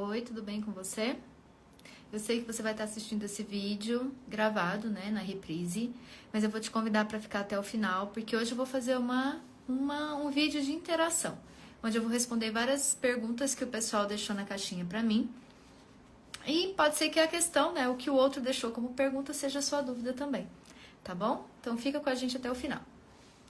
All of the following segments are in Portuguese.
Oi, tudo bem com você? Eu sei que você vai estar assistindo esse vídeo gravado, né, na reprise, mas eu vou te convidar para ficar até o final, porque hoje eu vou fazer um vídeo de interação, onde eu vou responder várias perguntas que o pessoal deixou na caixinha para mim. E pode ser que a questão, né, o que o outro deixou como pergunta seja a sua dúvida também, tá bom? Então fica com a gente até o final.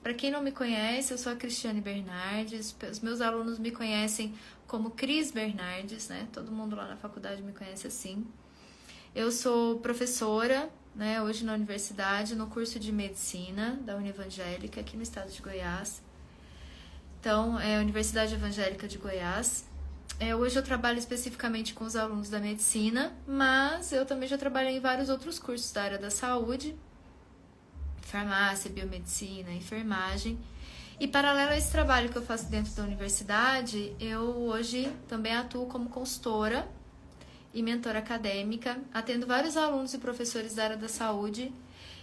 Para quem não me conhece, eu sou a Cristiane Bernardes, os meus alunos me conhecem como Cris Bernardes, né? Todo mundo lá na faculdade me conhece assim. Eu sou professora, né, hoje na universidade, no curso de Medicina da Univangélica, aqui no estado de Goiás. Então, é a Universidade Evangélica de Goiás. Hoje eu trabalho especificamente com os alunos da Medicina, mas eu também já trabalhei em vários outros cursos da área da saúde, farmácia, biomedicina, enfermagem. E paralelo a esse trabalho que eu faço dentro da universidade, eu hoje também atuo como consultora e mentora acadêmica, atendo vários alunos e professores da área da saúde,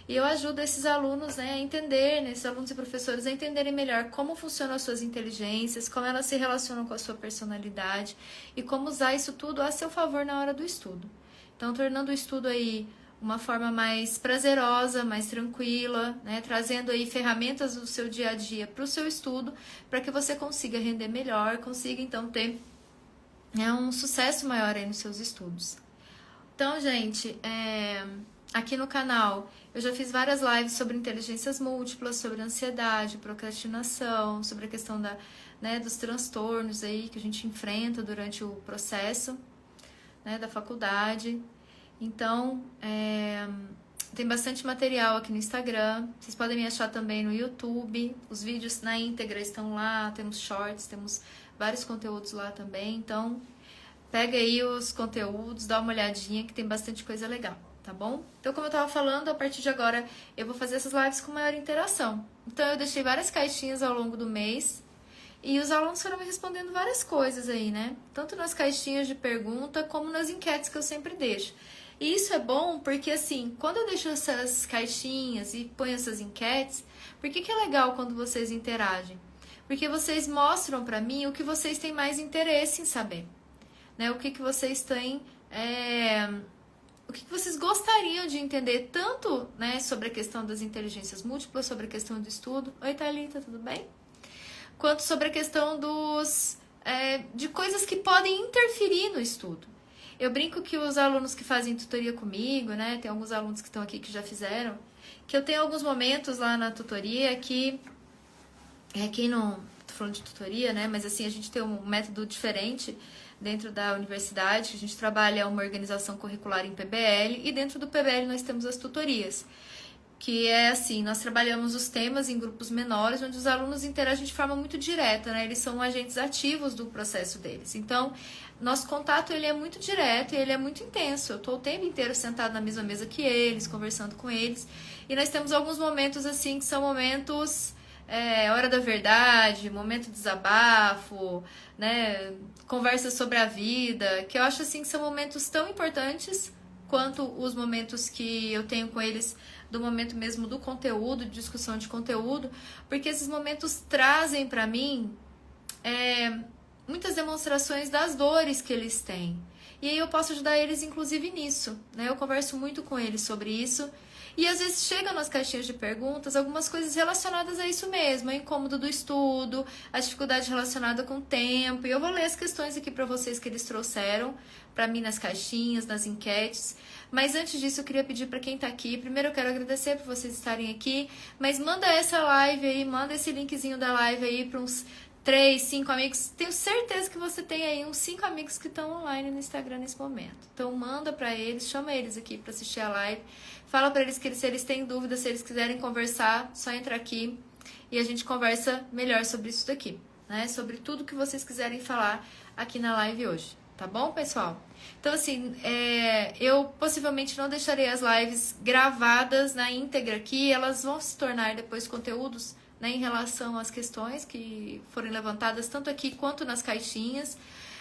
e eu ajudo esses alunos, né, a entender, né, esses alunos e professores a entenderem melhor como funcionam as suas inteligências, como elas se relacionam com a sua personalidade e como usar isso tudo a seu favor na hora do estudo. Então, tornando o estudo aí uma forma mais prazerosa, mais tranquila, né? Trazendo aí ferramentas do seu dia a dia para o seu estudo, para que você consiga render melhor, consiga então ter um sucesso maior aí nos seus estudos. Então, gente, aqui no canal eu já fiz várias lives sobre inteligências múltiplas, sobre ansiedade, procrastinação, sobre a questão dos transtornos aí que a gente enfrenta durante o processo, né, da faculdade. Então, tem bastante material aqui no Instagram. Vocês podem me achar também no YouTube. Os vídeos na íntegra estão lá. Temos shorts, temos vários conteúdos lá também. Então, pega aí os conteúdos, dá uma olhadinha que tem bastante coisa legal, tá bom? Então, como eu tava falando, a partir de agora eu vou fazer essas lives com maior interação. Então, eu deixei várias caixinhas ao longo do mês. E os alunos foram me respondendo várias coisas aí, né? Tanto nas caixinhas de pergunta, como nas enquetes que eu sempre deixo. E isso é bom porque, assim, quando eu deixo essas caixinhas e ponho essas enquetes, por que é legal quando vocês interagem? Porque vocês mostram pra mim o que vocês têm mais interesse em saber, né? O que vocês têm... O que vocês gostariam de entender tanto, né, sobre a questão das inteligências múltiplas, sobre a questão do estudo. Oi, Thalita, tudo bem? Quanto sobre a questão de coisas que podem interferir no estudo. Eu brinco que os alunos que fazem tutoria comigo, né, tem alguns alunos que estão aqui que já fizeram, que eu tenho alguns momentos lá na tutoria que, quem não, tô falando de tutoria, né, mas assim, a gente tem um método diferente dentro da universidade, a gente trabalha uma organização curricular em PBL, e dentro do PBL nós temos as tutorias, que é assim, nós trabalhamos os temas em grupos menores, onde os alunos interagem de forma muito direta, né? Eles são agentes ativos do processo deles. Então, nosso contato ele é muito direto e ele é muito intenso. Eu estou o tempo inteiro sentado na mesma mesa que eles, conversando com eles. E nós temos alguns momentos assim, que são momentos... hora da verdade, momento de desabafo, né? Conversa sobre a vida, que eu acho assim que são momentos tão importantes quanto os momentos que eu tenho com eles do momento mesmo do conteúdo, de discussão de conteúdo, porque esses momentos trazem para mim muitas demonstrações das dores que eles têm. E aí eu posso ajudar eles, inclusive, nisso, né? Eu converso muito com eles sobre isso. E às vezes chegam nas caixinhas de perguntas algumas coisas relacionadas a isso mesmo, o incômodo do estudo, a dificuldade relacionada com o tempo. E eu vou ler as questões aqui para vocês que eles trouxeram para mim nas caixinhas, nas enquetes. Mas antes disso eu queria pedir para quem tá aqui, primeiro eu quero agradecer por vocês estarem aqui, mas manda essa live aí, manda esse linkzinho da live aí para uns 3, 5 amigos. Tenho certeza que você tem aí uns 5 amigos que estão online no Instagram nesse momento. Então manda para eles, chama eles aqui para assistir a live. Fala para eles que se eles têm dúvidas, se eles quiserem conversar, só entra aqui e a gente conversa melhor sobre isso daqui, né? Sobre tudo que vocês quiserem falar aqui na live hoje. Tá bom, pessoal? Então, assim, eu possivelmente não deixarei as lives gravadas na íntegra aqui. Elas vão se tornar depois conteúdos, né, em relação às questões que forem levantadas tanto aqui quanto nas caixinhas.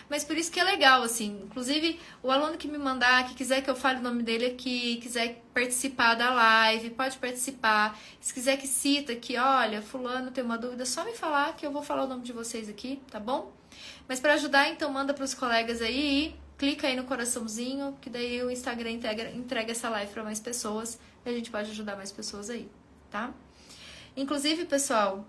Mas por isso que é legal, assim, inclusive o aluno que me mandar, que quiser que eu fale o nome dele aqui, quiser participar da live, pode participar. Se quiser que cita que, olha, fulano tem uma dúvida, só me falar que eu vou falar o nome de vocês aqui, tá bom? Mas para ajudar, então, manda para os colegas aí clica aí no coraçãozinho, que daí o Instagram entrega essa live para mais pessoas e a gente pode ajudar mais pessoas aí, tá? Inclusive, pessoal,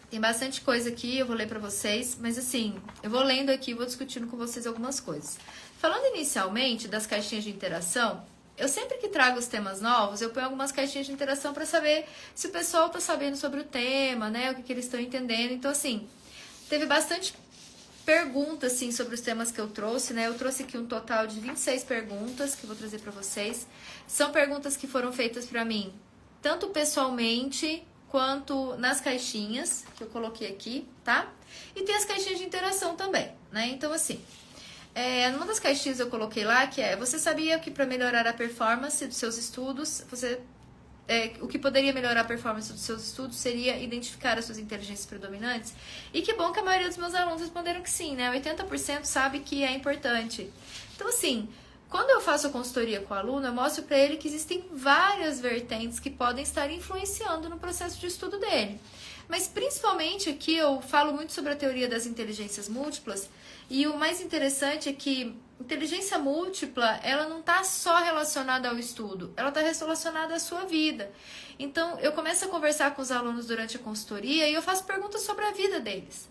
tem bastante coisa aqui, eu vou ler para vocês, mas assim, eu vou lendo aqui e vou discutindo com vocês algumas coisas. Falando inicialmente das caixinhas de interação, eu sempre que trago os temas novos, eu ponho algumas caixinhas de interação para saber se o pessoal tá sabendo sobre o tema, né, o que eles estão entendendo. Então, assim, teve bastante perguntas, assim, sobre os temas que eu trouxe, né? Eu trouxe aqui um total de 26 perguntas que eu vou trazer para vocês. São perguntas que foram feitas para mim, tanto pessoalmente quanto nas caixinhas que eu coloquei aqui, tá? E tem as caixinhas de interação também, né? Então, assim, numa das caixinhas eu coloquei lá que você sabia que para melhorar a performance dos seus estudos, o que poderia melhorar a performance dos seus estudos seria identificar as suas inteligências predominantes. E que bom que a maioria dos meus alunos responderam que sim, né? 80% sabe que é importante. Então, assim, quando eu faço a consultoria com o aluno, eu mostro para ele que existem várias vertentes que podem estar influenciando no processo de estudo dele. Mas, principalmente, aqui eu falo muito sobre a teoria das inteligências múltiplas, e o mais interessante é que inteligência múltipla, ela não está só relacionada ao estudo, ela está relacionada à sua vida. Então, eu começo a conversar com os alunos durante a consultoria e eu faço perguntas sobre a vida deles.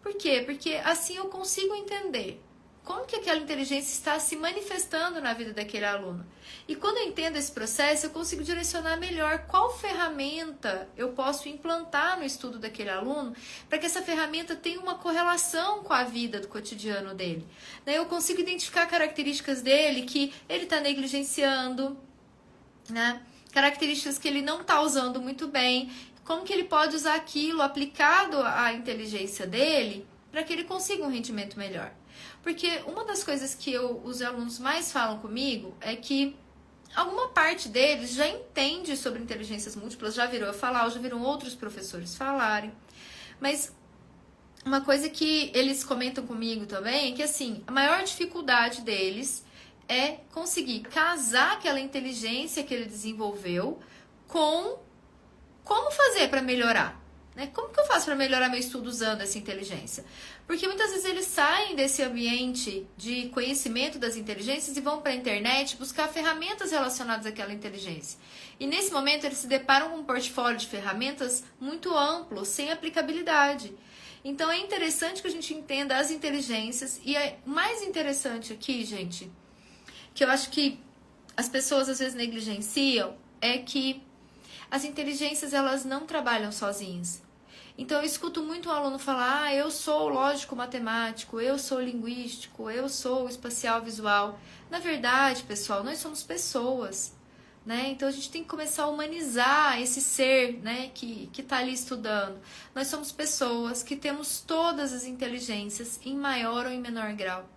Por quê? Porque assim eu consigo entender como que aquela inteligência está se manifestando na vida daquele aluno. E quando eu entendo esse processo, eu consigo direcionar melhor qual ferramenta eu posso implantar no estudo daquele aluno para que essa ferramenta tenha uma correlação com a vida do cotidiano dele. Eu consigo identificar características dele que ele está negligenciando, né? Características que ele não está usando muito bem, como que ele pode usar aquilo aplicado à inteligência dele para que ele consiga um rendimento melhor. Porque uma das coisas que os alunos mais falam comigo é que alguma parte deles já entende sobre inteligências múltiplas, já virou eu falar, ou já viram outros professores falarem. Mas uma coisa que eles comentam comigo também é que, assim, a maior dificuldade deles é conseguir casar aquela inteligência que ele desenvolveu com como fazer para melhorar. Como que eu faço para melhorar meu estudo usando essa inteligência? Porque muitas vezes eles saem desse ambiente de conhecimento das inteligências e vão para a internet buscar ferramentas relacionadas àquela inteligência. E nesse momento eles se deparam com um portfólio de ferramentas muito amplo, sem aplicabilidade. Então é interessante que a gente entenda as inteligências. E é mais interessante aqui, gente, que eu acho que as pessoas às vezes negligenciam, é que as inteligências elas não trabalham sozinhas. Então eu escuto muito um aluno falar, eu sou lógico-matemático, eu sou linguístico, eu sou espacial visual. Na verdade, pessoal, nós somos pessoas, né? Então a gente tem que começar a humanizar esse ser, né, que está ali estudando. Nós somos pessoas que temos todas as inteligências em maior ou em menor grau.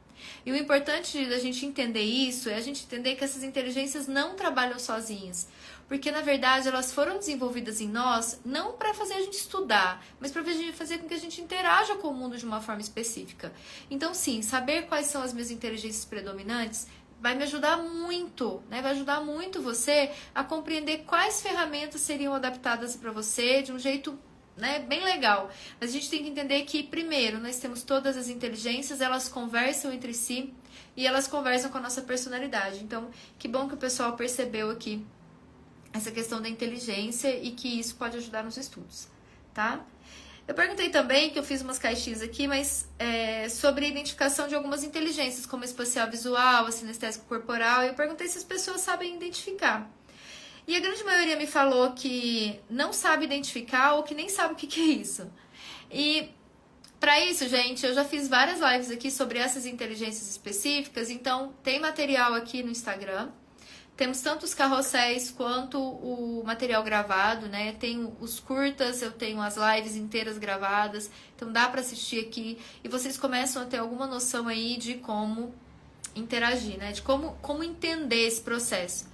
E o importante da gente entender isso é a gente entender que essas inteligências não trabalham sozinhas. Porque, na verdade, elas foram desenvolvidas em nós não para fazer a gente estudar, mas para fazer com que a gente interaja com o mundo de uma forma específica. Então, sim, saber quais são as minhas inteligências predominantes vai me ajudar muito, né? Vai ajudar muito você a compreender quais ferramentas seriam adaptadas para você de um jeito, né, bem legal. Mas a gente tem que entender que, primeiro, nós temos todas as inteligências, elas conversam entre si e elas conversam com a nossa personalidade. Então, que bom que o pessoal percebeu aqui essa questão da inteligência e que isso pode ajudar nos estudos, tá? Eu perguntei também, que eu fiz umas caixinhas aqui, mas sobre a identificação de algumas inteligências, como a espacial visual, a sinestésico corporal, e eu perguntei se as pessoas sabem identificar. E a grande maioria me falou que não sabe identificar ou que nem sabe o que é isso. E para isso, gente, eu já fiz várias lives aqui sobre essas inteligências específicas, então tem material aqui no Instagram. Temos tanto os carrosséis quanto o material gravado, né? Tenho os curtas, eu tenho as lives inteiras gravadas, então dá para assistir aqui e vocês começam a ter alguma noção aí de como interagir, né? De como entender esse processo,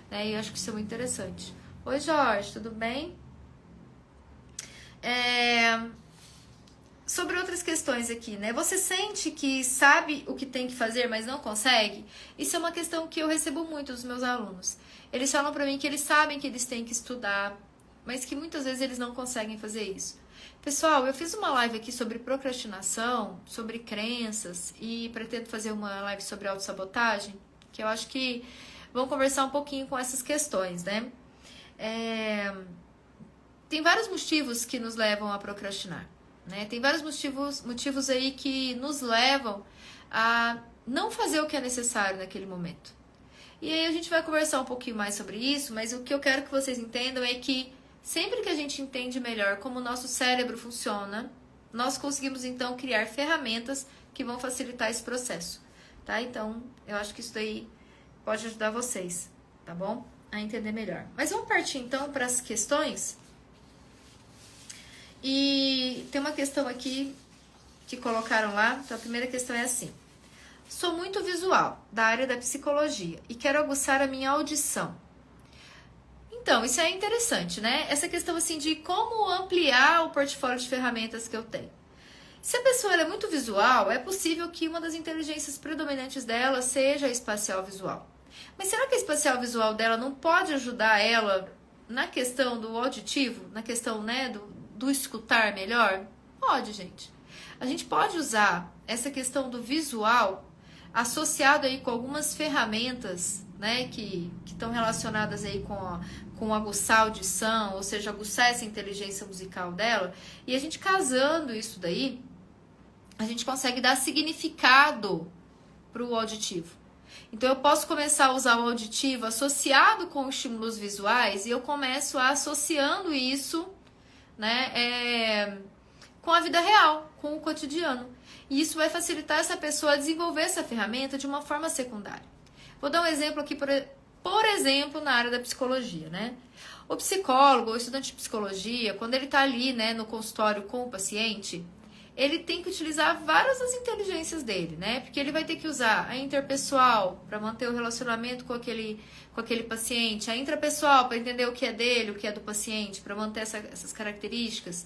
né? E eu acho que isso é muito interessante. Oi, Jorge, tudo bem? Sobre outras questões aqui, né? Você sente que sabe o que tem que fazer, mas não consegue? Isso é uma questão que eu recebo muito dos meus alunos. Eles falam pra mim que eles sabem que eles têm que estudar, mas que muitas vezes eles não conseguem fazer isso. Pessoal, eu fiz uma live aqui sobre procrastinação, sobre crenças e pretendo fazer uma live sobre autossabotagem, que eu acho que vão conversar um pouquinho com essas questões, né? Tem vários motivos que nos levam a procrastinar, né? Tem vários motivos aí que nos levam a não fazer o que é necessário naquele momento. E aí a gente vai conversar um pouquinho mais sobre isso, mas o que eu quero que vocês entendam é que sempre que a gente entende melhor como o nosso cérebro funciona, nós conseguimos então criar ferramentas que vão facilitar esse processo, tá? Então, eu acho que isso daí pode ajudar vocês, tá bom? A entender melhor. Mas vamos partir então para as questões. E tem uma questão aqui que colocaram lá. Então, a primeira questão é assim: sou muito visual, da área da psicologia, e quero aguçar a minha audição. Então, isso é interessante, né? Essa questão assim de como ampliar o portfólio de ferramentas que eu tenho. Se a pessoa é muito visual, é possível que uma das inteligências predominantes dela seja a espacial visual. Mas será que a espacial visual dela não pode ajudar ela na questão do auditivo, na questão, né, do escutar melhor? Pode, gente. A gente pode usar essa questão do visual associado aí com algumas ferramentas, né, que estão relacionadas aí com aguçar a audição, ou seja, aguçar essa inteligência musical dela, e a gente casando isso daí, a gente consegue dar significado para o auditivo. Então eu posso começar a usar o auditivo associado com estímulos visuais e eu começo associando isso, né, com a vida real, com o cotidiano. E isso vai facilitar essa pessoa a desenvolver essa ferramenta de uma forma secundária. Vou dar um exemplo aqui, por exemplo, na área da psicologia, né? O psicólogo, o estudante de psicologia, quando ele está ali, né, no consultório com o paciente, ele tem que utilizar várias das inteligências dele, né? Porque ele vai ter que usar a interpessoal para manter o relacionamento com aquele paciente, a intrapessoal para entender o que é dele, o que é do paciente, para manter essas características,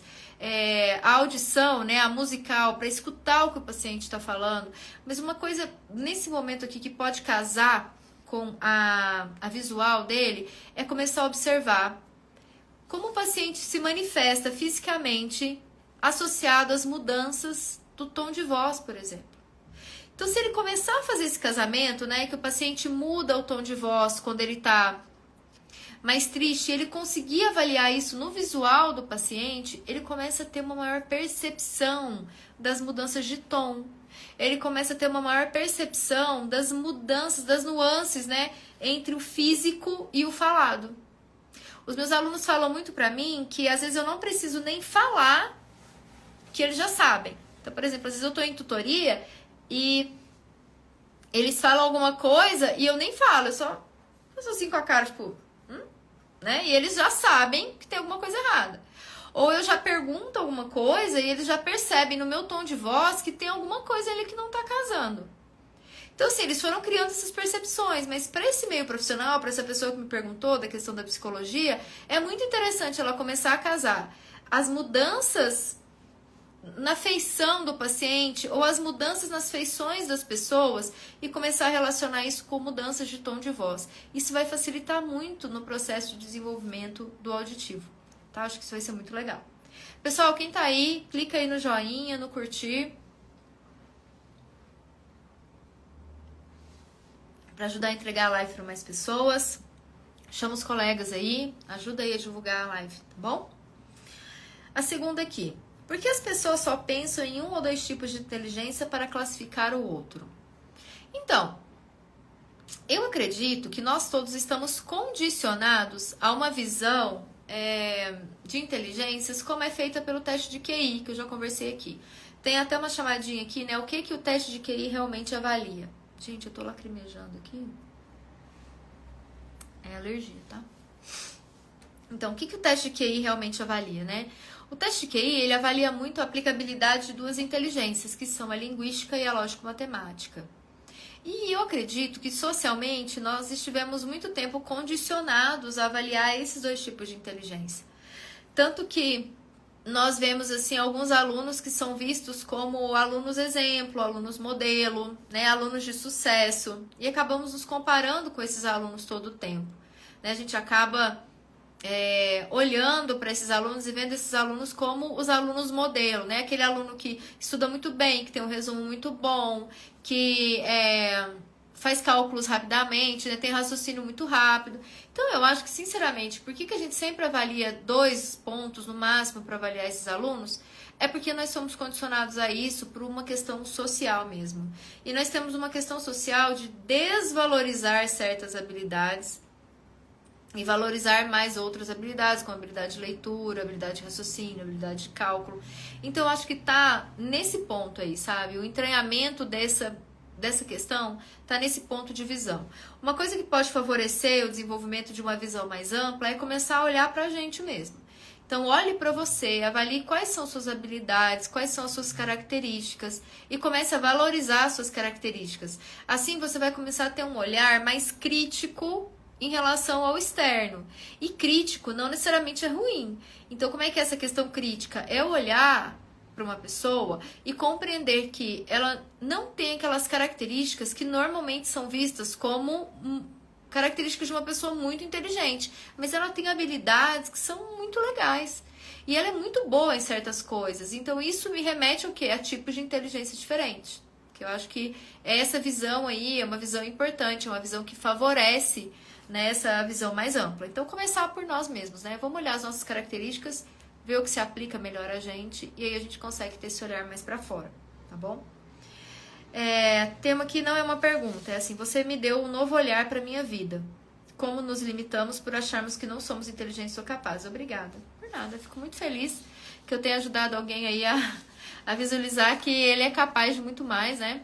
a audição, né, a musical, para escutar o que o paciente está falando. Mas uma coisa nesse momento aqui que pode casar com a visual dele é começar a observar como o paciente se manifesta fisicamente associado às mudanças do tom de voz, por exemplo. Então, se ele começar a fazer esse casamento, né, que o paciente muda o tom de voz quando ele está mais triste, ele conseguir avaliar isso no visual do paciente, ele começa a ter uma maior percepção das mudanças de tom. Ele começa a ter uma maior percepção das mudanças, das nuances, né, entre o físico e o falado. Os meus alunos falam muito pra mim que às vezes eu não preciso nem falar que eles já sabem. Então, por exemplo, às vezes eu tô em tutoria e eles falam alguma coisa e eu nem falo, eu só faço assim com a cara, tipo, né? E eles já sabem que tem alguma coisa errada. Ou eu já pergunto alguma coisa e eles já percebem no meu tom de voz que tem alguma coisa ali que não tá casando. Então, assim, eles foram criando essas percepções, mas para esse meio profissional, para essa pessoa que me perguntou da questão da psicologia, é muito interessante ela começar a casar as mudanças na feição do paciente ou as mudanças nas feições das pessoas e começar a relacionar isso com mudanças de tom de voz. Isso vai facilitar muito no processo de desenvolvimento do auditivo, tá? Acho que isso vai ser muito legal. Pessoal, quem tá aí, clica aí no joinha, no curtir, para ajudar a entregar a live para mais pessoas. Chama os colegas aí, ajuda aí a divulgar a live, tá bom? A segunda aqui. Por que as pessoas só pensam em um ou dois tipos de inteligência para classificar o outro? Então, eu acredito que nós todos estamos condicionados a uma visão de inteligências como é feita pelo teste de QI, que eu já conversei aqui. Tem até uma chamadinha aqui, né? O que o teste de QI realmente avalia? Gente, eu tô lacrimejando aqui. É alergia, tá? Então, o que o teste de QI realmente avalia, né? O teste de QI, ele avalia muito a aplicabilidade de duas inteligências, que são a linguística e a lógico-matemática. E eu acredito que, socialmente, nós estivemos muito tempo condicionados a avaliar esses dois tipos de inteligência. Tanto que nós vemos, assim, alguns alunos que são vistos como alunos exemplo, alunos modelo, né, alunos de sucesso. E acabamos nos comparando com esses alunos todo o tempo. Né? A gente acaba olhando para esses alunos e vendo esses alunos como os alunos modelo, né? Aquele aluno que estuda muito bem, que tem um resumo muito bom, que faz cálculos rapidamente, né? Tem raciocínio muito rápido. Então, eu acho que, sinceramente, por que a gente sempre avalia 2 pontos no máximo para avaliar esses alunos? É porque nós somos condicionados a isso por uma questão social mesmo. E nós temos uma questão social de desvalorizar certas habilidades e valorizar mais outras habilidades, como habilidade de leitura, habilidade de raciocínio, habilidade de cálculo. Então, eu acho que tá nesse ponto aí, sabe? O entranhamento dessa questão tá nesse ponto de visão. Uma coisa que pode favorecer o desenvolvimento de uma visão mais ampla é começar a olhar pra gente mesmo. Então, olhe para você, avalie quais são suas habilidades, quais são as suas características e comece a valorizar as suas características. Assim, você vai começar a ter um olhar mais crítico em relação ao externo. E crítico não necessariamente é ruim. Então, como é que é essa questão crítica? É olhar para uma pessoa e compreender que ela não tem aquelas características que normalmente são vistas como características de uma pessoa muito inteligente, mas ela tem habilidades que são muito legais. E ela é muito boa em certas coisas. Então, isso me remete ao quê? A tipos de inteligência diferentes. Que eu acho que essa visão aí é uma visão importante, é uma visão que favorece nessa visão mais ampla. Então, começar por nós mesmos, né? Vamos olhar as nossas características, ver o que se aplica melhor a gente, e aí a gente consegue ter esse olhar mais pra fora, tá bom? Tema que não é uma pergunta, é assim: você me deu um novo olhar pra minha vida. Como nos limitamos por acharmos que não somos inteligentes ou capazes? Obrigada. Por nada, fico muito feliz que eu tenha ajudado alguém aí a visualizar que ele é capaz de muito mais, né?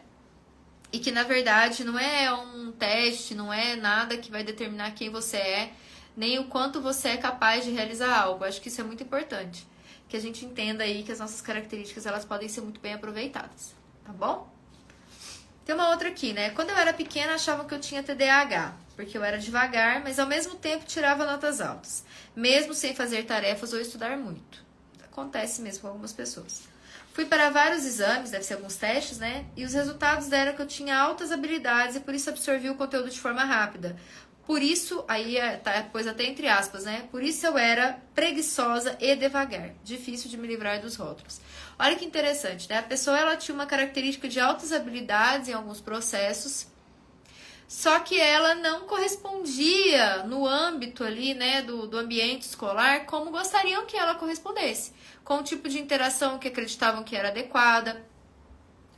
E que, na verdade, não é um teste, não é nada que vai determinar quem você é, nem o quanto você é capaz de realizar algo. Acho que isso é muito importante. Que a gente entenda aí que as nossas características, elas podem ser muito bem aproveitadas. Tá bom? Tem uma outra aqui, né? Quando eu era pequena, achavam que eu tinha TDAH, porque eu era devagar, mas ao mesmo tempo tirava notas altas, mesmo sem fazer tarefas ou estudar muito. Acontece mesmo com algumas pessoas. Fui para vários exames, deve ser alguns testes, né? E os resultados deram que eu tinha altas habilidades e por isso absorvi o conteúdo de forma rápida. Por isso, aí tá, pôs até entre aspas, né? Por isso eu era preguiçosa e devagar. Difícil de me livrar dos rótulos. Olha que interessante, né? A pessoa, ela tinha uma característica de altas habilidades em alguns processos, só que ela não correspondia no âmbito ali, né, do ambiente escolar como gostariam que ela correspondesse. Com o tipo de interação que acreditavam que era adequada,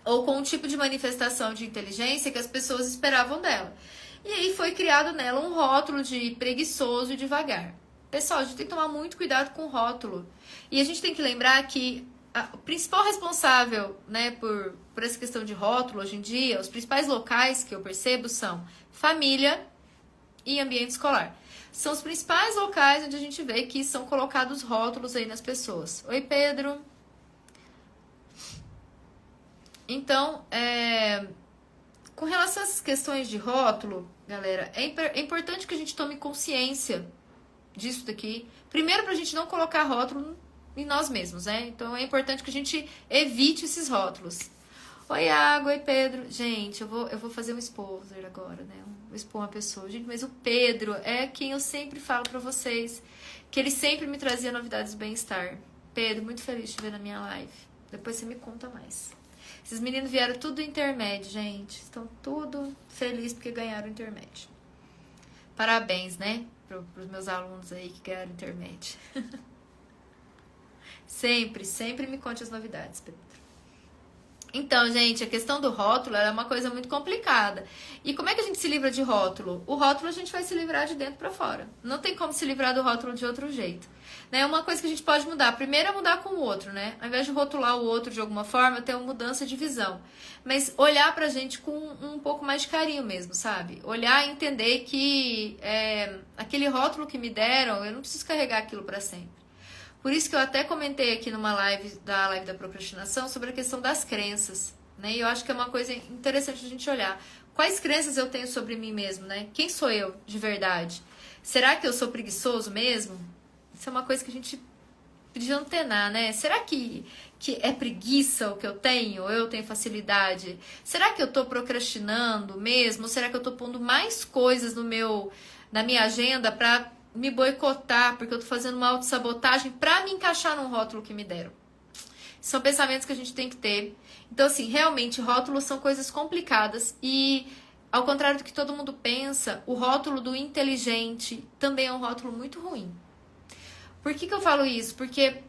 ou com o tipo de manifestação de inteligência que as pessoas esperavam dela. E aí foi criado nela um rótulo de preguiçoso e devagar. Pessoal, a gente tem que tomar muito cuidado com o rótulo. E a gente tem que lembrar que o principal responsável, né, por essa questão de rótulo hoje em dia, os principais locais que eu percebo são família e ambiente escolar. São os principais locais onde a gente vê que são colocados rótulos aí nas pessoas. Oi, Pedro. Então, com relação a essas questões de rótulo, galera, é importante que a gente tome consciência disso daqui. Primeiro, pra gente não colocar rótulo em nós mesmos, né? Então, é importante que a gente evite esses rótulos. Oi, Água, oi, Pedro. Gente, eu vou fazer um exposer agora, né? Vou expor uma pessoa. Gente, mas o Pedro é quem eu sempre falo pra vocês, que ele sempre me trazia novidades do bem-estar. Pedro, muito feliz de te ver na minha live. Depois você me conta mais. Esses meninos vieram tudo do intermédio, gente. Estão tudo felizes porque ganharam o intermédio. Parabéns, né? Pros meus alunos aí que ganharam o intermédio. Sempre me conte as novidades, Pedro. Então, gente, a questão do rótulo é uma coisa muito complicada. E como é que a gente se livra de rótulo? O rótulo a gente vai se livrar de dentro para fora. Não tem como se livrar do rótulo de outro jeito. Né? Uma coisa que a gente pode mudar. Primeiro é mudar com o outro, né? Ao invés de rotular o outro de alguma forma, ter uma mudança de visão. Mas olhar pra gente com um pouco mais de carinho mesmo, sabe? Olhar e entender que aquele rótulo que me deram, eu não preciso carregar aquilo para sempre. Por isso que eu até comentei aqui numa live da procrastinação sobre a questão das crenças, né? E eu acho que é uma coisa interessante a gente olhar. Quais crenças eu tenho sobre mim mesmo, né? Quem sou eu de verdade? Será que eu sou preguiçoso mesmo? Isso é uma coisa que a gente precisa antenar, né? Será que é preguiça o que eu tenho? Ou eu tenho facilidade? Será que eu tô procrastinando mesmo? Ou será que eu tô pondo mais coisas na minha agenda pra me boicotar porque eu tô fazendo uma autossabotagem pra me encaixar num rótulo que me deram. São pensamentos que a gente tem que ter. Então, assim, realmente, rótulos são coisas complicadas e, ao contrário do que todo mundo pensa, o rótulo do inteligente também é um rótulo muito ruim. Por que eu falo isso? Porque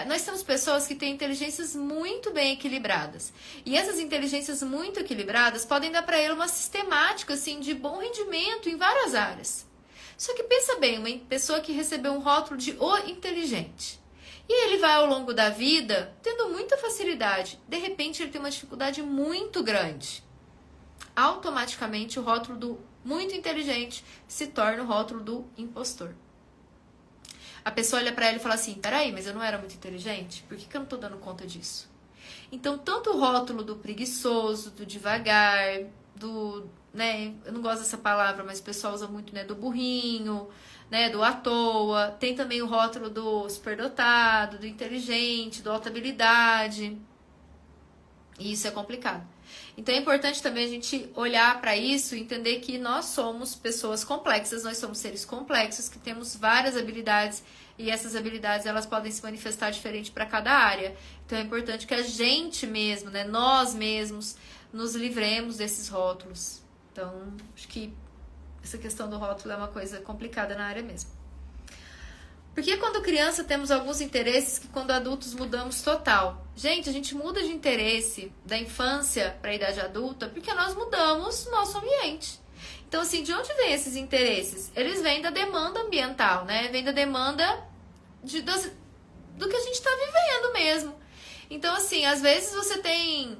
nós temos pessoas que têm inteligências muito bem equilibradas. E essas inteligências muito equilibradas podem dar para ele uma sistemática assim, de bom rendimento em várias áreas. Só que pensa bem, uma pessoa que recebeu um rótulo de o inteligente. E ele vai ao longo da vida tendo muita facilidade. De repente ele tem uma dificuldade muito grande. Automaticamente o rótulo do muito inteligente se torna o rótulo do impostor. A pessoa olha pra ela e fala assim, peraí, mas eu não era muito inteligente? Por que eu não tô dando conta disso? Então, tanto o rótulo do preguiçoso, do devagar, do, né, eu não gosto dessa palavra, mas o pessoal usa muito, né, do burrinho, né, do à toa. Tem também o rótulo do superdotado, do inteligente, do alta habilidade. E isso é complicado. Então é importante também a gente olhar para isso e entender que nós somos pessoas complexas, nós somos seres complexos que temos várias habilidades e essas habilidades elas podem se manifestar diferente para cada área. Então é importante que a gente mesmo, né, nós mesmos, nos livremos desses rótulos. Então acho que essa questão do rótulo é uma coisa complicada na área mesmo. Porque quando criança temos alguns interesses que quando adultos mudamos total. Gente, a gente muda de interesse da infância para a idade adulta porque nós mudamos nosso ambiente. Então, assim, de onde vêm esses interesses? Eles vêm da demanda ambiental, né? Vem da demanda do que a gente está vivendo mesmo. Então, assim, às vezes você tem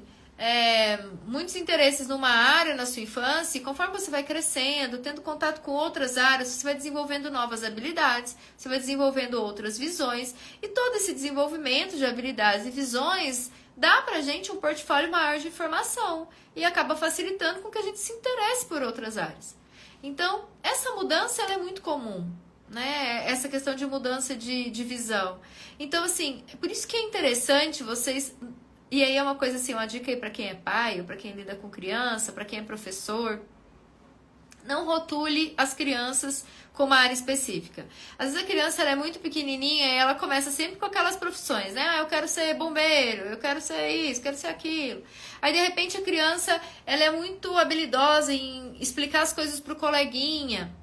muitos interesses numa área na sua infância e conforme você vai crescendo, tendo contato com outras áreas, você vai desenvolvendo novas habilidades, você vai desenvolvendo outras visões e todo esse desenvolvimento de habilidades e visões dá pra gente um portfólio maior de informação e acaba facilitando com que a gente se interesse por outras áreas. Então, essa mudança ela é muito comum, né? Essa questão de mudança de visão. Então, assim, é por isso que é interessante vocês... E aí é uma coisa assim, uma dica aí pra quem é pai, ou pra quem lida com criança, pra quem é professor. Não rotule as crianças com uma área específica. Às vezes a criança ela é muito pequenininha e ela começa sempre com aquelas profissões, né? Ah, eu quero ser bombeiro, eu quero ser isso, quero ser aquilo. Aí de repente a criança ela é muito habilidosa em explicar as coisas pro coleguinha.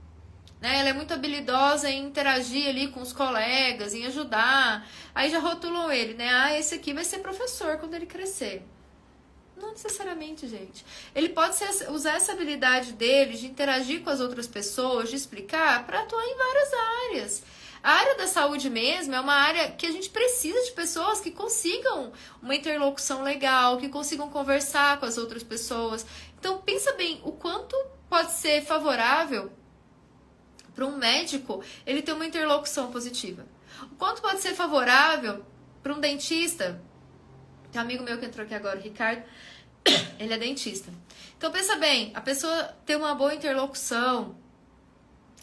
Né? Ela é muito habilidosa em interagir ali com os colegas, em ajudar. Aí já rotulam ele, né? Ah, esse aqui vai ser professor quando ele crescer. Não necessariamente, gente. Ele pode usar essa habilidade dele de interagir com as outras pessoas, de explicar, para atuar em várias áreas. A área da saúde mesmo é uma área que a gente precisa de pessoas que consigam uma interlocução legal, que consigam conversar com as outras pessoas. Então, pensa bem o quanto pode ser favorável para um médico ele ter uma interlocução positiva. O quanto pode ser favorável para um dentista. Tem um amigo meu que entrou aqui agora, o Ricardo, ele é dentista. Então pensa bem, a pessoa ter uma boa interlocução,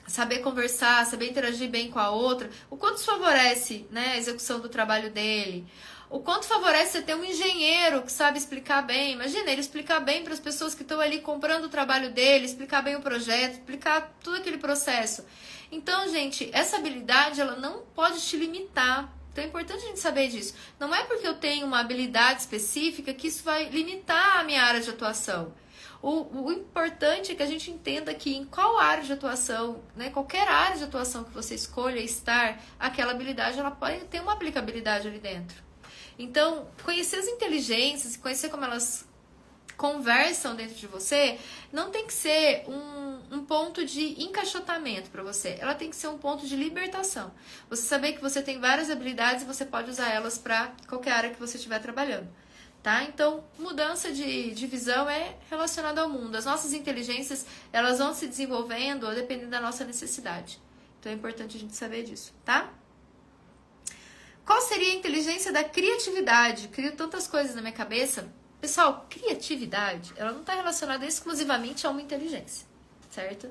saber conversar, saber interagir bem com a outra, o quanto isso favorece, né, a execução do trabalho dele. O quanto favorece você ter um engenheiro que sabe explicar bem. Imagina, ele explicar bem para as pessoas que estão ali comprando o trabalho dele, explicar bem o projeto, explicar todo aquele processo. Então, gente, essa habilidade ela não pode te limitar. Então é importante a gente saber disso. Não é porque eu tenho uma habilidade específica que isso vai limitar a minha área de atuação. O importante é que a gente entenda que em qual área de atuação, né, qualquer área de atuação que você escolha estar, aquela habilidade ela pode ter uma aplicabilidade ali dentro. Então, conhecer as inteligências, conhecer como elas conversam dentro de você, não tem que ser um ponto de encaixotamento para você. Ela tem que ser um ponto de libertação. Você saber que você tem várias habilidades e você pode usar elas para qualquer área que você estiver trabalhando. Tá? Então, mudança de visão é relacionada ao mundo. As nossas inteligências, elas vão se desenvolvendo dependendo da nossa necessidade. Então, é importante a gente saber disso, tá? Qual seria a inteligência da criatividade? Crio tantas coisas na minha cabeça. Pessoal, criatividade, ela não está relacionada exclusivamente a uma inteligência, certo?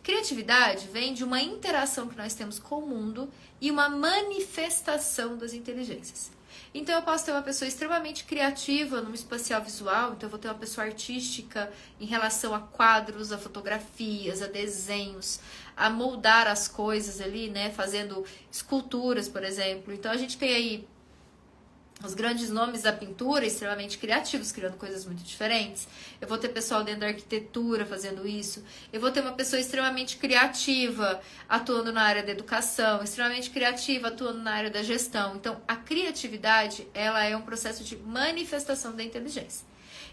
Criatividade vem de uma interação que nós temos com o mundo e uma manifestação das inteligências. Então eu posso ter uma pessoa extremamente criativa no espacial visual, então eu vou ter uma pessoa artística em relação a quadros, a fotografias, a desenhos, a moldar as coisas ali, né, fazendo esculturas, por exemplo. Então a gente tem aí os grandes nomes da pintura extremamente criativos, criando coisas muito diferentes. Eu vou ter pessoal dentro da arquitetura fazendo isso. Eu vou ter uma pessoa extremamente criativa atuando na área da educação, extremamente criativa atuando na área da gestão. Então, a criatividade, ela é um processo de manifestação da inteligência.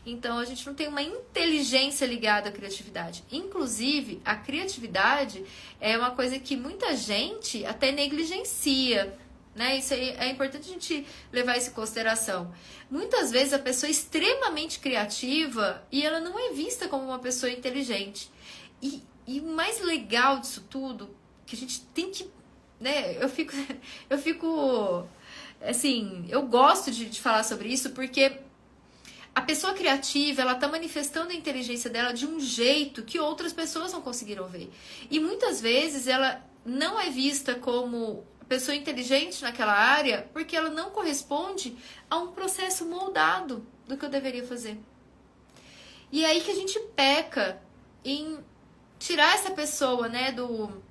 Então, a gente não tem uma inteligência ligada à criatividade. Inclusive, a criatividade é uma coisa que muita gente até negligencia, né? Isso aí é importante a gente levar isso em consideração. Muitas vezes a pessoa é extremamente criativa e ela não é vista como uma pessoa inteligente. E o mais legal disso tudo, que a gente tem que, né? Eu fico assim, eu gosto de falar sobre isso porque a pessoa criativa, ela tá manifestando a inteligência dela de um jeito que outras pessoas não conseguiram ver. E muitas vezes ela não é vista como pessoa inteligente naquela área porque ela não corresponde a um processo moldado do que eu deveria fazer. E é aí que a gente peca em tirar essa pessoa, né, do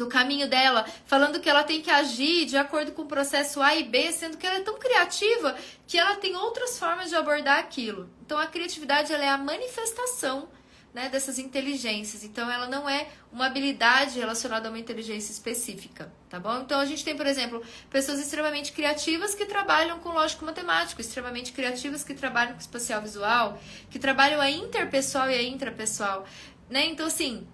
caminho dela, falando que ela tem que agir de acordo com o processo A e B, sendo que ela é tão criativa que ela tem outras formas de abordar aquilo. Então a criatividade, ela é a manifestação, né, dessas inteligências. Então ela não é uma habilidade relacionada a uma inteligência específica, tá bom? Então a gente tem, por exemplo, pessoas extremamente criativas que trabalham com lógico matemático, extremamente criativas que trabalham com espacial visual, que trabalham a interpessoal e a intrapessoal, né? Então assim,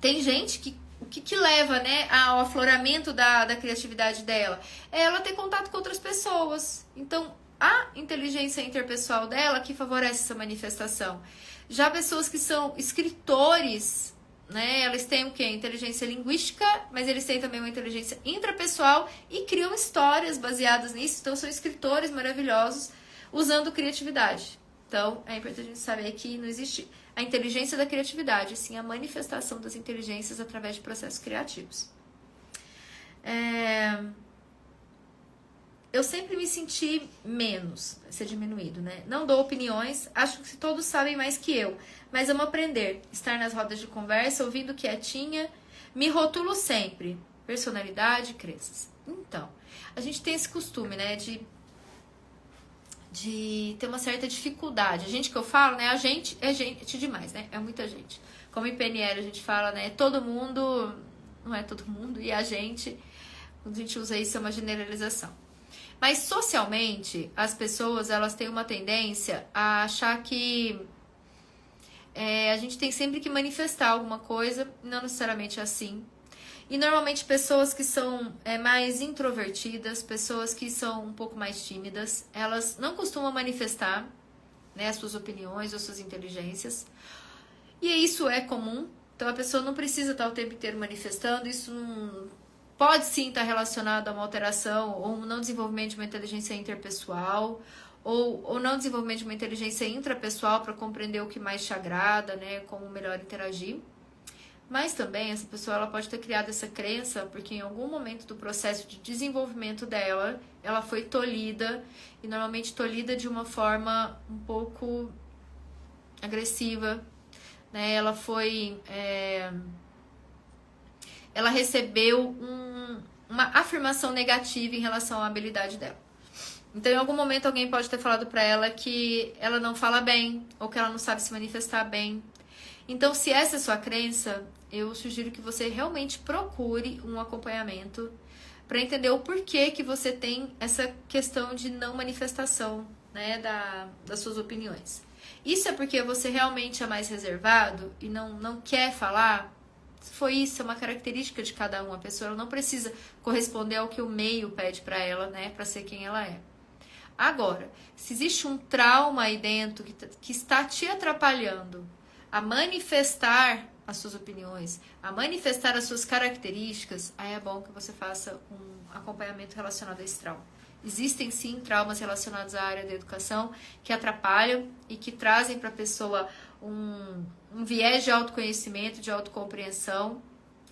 tem gente que o que leva, né, ao afloramento da criatividade dela? É ela ter contato com outras pessoas. Então, a inteligência interpessoal dela que favorece essa manifestação. Já pessoas que são escritores, né, elas têm o quê? Inteligência linguística, mas eles têm também uma inteligência intrapessoal e criam histórias baseadas nisso. Então, são escritores maravilhosos usando criatividade. Então, é importante a gente saber que não existe a inteligência da criatividade, sim a manifestação das inteligências através de processos criativos. Eu sempre me senti menos, ser diminuído, né? Não dou opiniões, acho que todos sabem mais que eu, mas amo aprender, estar nas rodas de conversa, ouvindo quietinha, me rotulo sempre, personalidade, crenças. Então, a gente tem esse costume, né, de ter uma certa dificuldade. A gente que eu falo, né? A gente é gente demais, né? É muita gente. Como em PNL a gente fala, né? Todo mundo, não é todo mundo, e a gente, quando a gente usa isso, é uma generalização. Mas socialmente, as pessoas, elas têm uma tendência a achar que a gente tem sempre que manifestar alguma coisa, não necessariamente assim. E normalmente pessoas que são mais introvertidas, pessoas que são um pouco mais tímidas, elas não costumam manifestar, né, as suas opiniões ou suas inteligências. E isso é comum, então a pessoa não precisa estar o tempo inteiro manifestando, isso não pode sim estar relacionado a uma alteração ou um não desenvolvimento de uma inteligência interpessoal, ou não desenvolvimento de uma inteligência intrapessoal para compreender o que mais te agrada, né, como melhor interagir. Mas também essa pessoa ela pode ter criado essa crença porque em algum momento do processo de desenvolvimento dela, ela foi tolhida, e normalmente tolhida de uma forma um pouco agressiva, né? Ela foi... ela recebeu uma afirmação negativa em relação à habilidade dela. Então, em algum momento, alguém pode ter falado para ela que ela não fala bem, ou que ela não sabe se manifestar bem. Então, se essa é a sua crença, eu sugiro que você realmente procure um acompanhamento para entender o porquê que você tem essa questão de não manifestação, né, das suas opiniões. Isso é porque você realmente é mais reservado e não quer falar? Se foi isso, é uma característica de cada um. A pessoa ela não precisa corresponder ao que o meio pede para ela, né, para ser quem ela é. Agora, se existe um trauma aí dentro que está te atrapalhando a manifestar as suas opiniões, a manifestar as suas características, aí é bom que você faça um acompanhamento relacionado a esse trauma. Existem sim traumas relacionados à área da educação que atrapalham e que trazem para a pessoa um viés de autoconhecimento, de autocompreensão,